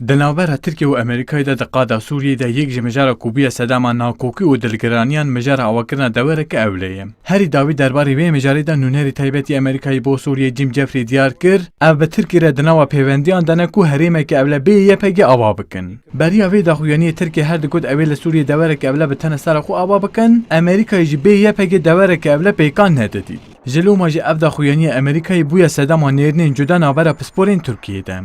Denavbera Tirkiye û Amerîkayê de di qada Sûriyê de yek ji mijara kûbiya sedema nakokî û dilgiraniyan mijara awakirina dewereke ewle ye. Herî dawî derbarê vê mijarê de nûnerê taybetî Amerîkayê bo Sûriyê Jim Jeffrey diyar kir, ev bi Tirkiye re di nava pêwendiyan de ne ku herêmeke ewle bê YPG ava bikin. Beriya vê daxuyaniyê Tirkiye her digot ew ê li Sûriyê dewereke ewle bi tenê sera xwe ava bikin, Amerîkayê jî bê YPG dewereke ewle pêkan nedidî. Ji loma jî ev daxuyaniyê Amerîkayê bûye sedema nêrînên cuda navbera pisporên Tirkiyê de.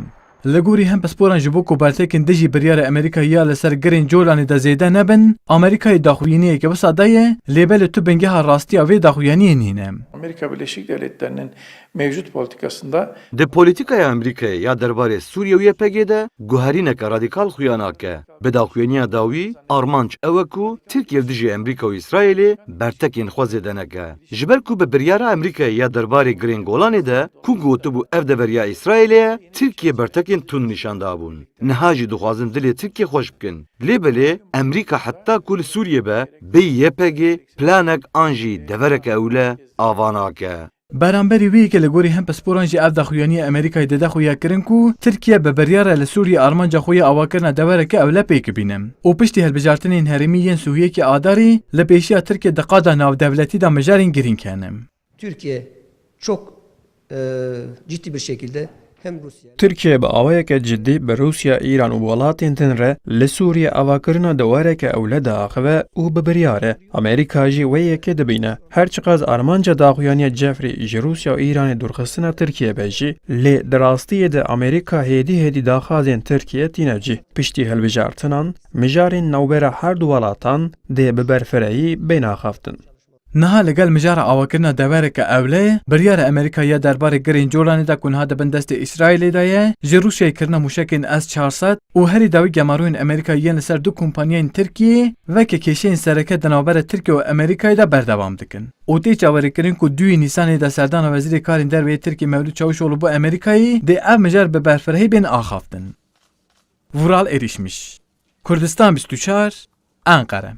Li gorî hem pisporan ji bo kobertekên dijî biryara Amerîkayê ya li ser girên colanê de zêde nebin, Amerîkayê daxuyaniyeke wisa daye, lêbe li tu bingeha rastiya vê daxuyaniyên hîne. Amerika Birleşik Devletleri'nin mevcut politikasında Di polîtikaya Amerîkayê ya derbarê Sûriye û YPG'de guherîneka radîkal xuyanake. Bi daxuyaniya dawî, armanc ew e ku Tirkiye dijî Amerîka û İsraîlê bertekên xwe zêde neke. Ji ber ku bi biryara Amerîkayê ya derbarê girên Golanê de ku gotibû ev deveriya İsraîlê ye, Tirkiye bertekên tund nîşan dabûn. Niha jî dixwazin dilê Tirkiye xweş bikin. Lêbelê Amerîka heta ku li Sûriye be, bê YPG planek an jî devereke ewle ava nake. Beramberî wê yekê li gorî hem pisporan jî ev daxuyaniya Amerîkayê dide xuya kirin ku Tirkiye bi biryara li Sûriyê armanca xwe ya avakirina devereke ewle pêk bîne. û piştî hilbijartinên herêmî yên Sûriyekî adarî li pêşiya Tirkiye di qada navdewletî de mijarên girîng kene. Türkiye çok ciddi bir şekilde hem Rusya Tirkiye bi awayeke ciddî bi Rusya, İran û welatên din re li Sûriye avakirina dewereke ewle diaxive û bi biryare Amerîka jî wê yekê dibîne. Her çiqas armanca daxuyaniya Jeffrey ji Rusya û İranê dûrxistina Tirkiye be jî, lê di rastiyê de Amerîka hêdî daxazên Tirkiye tîne cî. Piştî hilbijartinan, mijarên navbera her du welatan dê bi berfirehî bênaxaftin. Niha li gel mijara awakirina devereke ewle, biryara Amerîkayê ya derbarê girên colanê de ku niha dibin destê İsraîlê de ye, ji Rûsyayê kirina mûşekên S-400 û herî dawî gemarûyên Amerîkayê yên li ser du kompanyayên Tirkiyê, veke kêşeyên sereke di navbera Tirkiye û Amerîkayê de berdewam dikin. û tê çawerîkirin ku duyê Nîsanê de serdana Wezîrê Karên Derveyê Tirkiye Mevlûd Çavuşoğlu bo Amerîkayê dê ev mijar bi berfirehî bên axaftin. Vural erişmiş. Kurdistan 24 Ankara.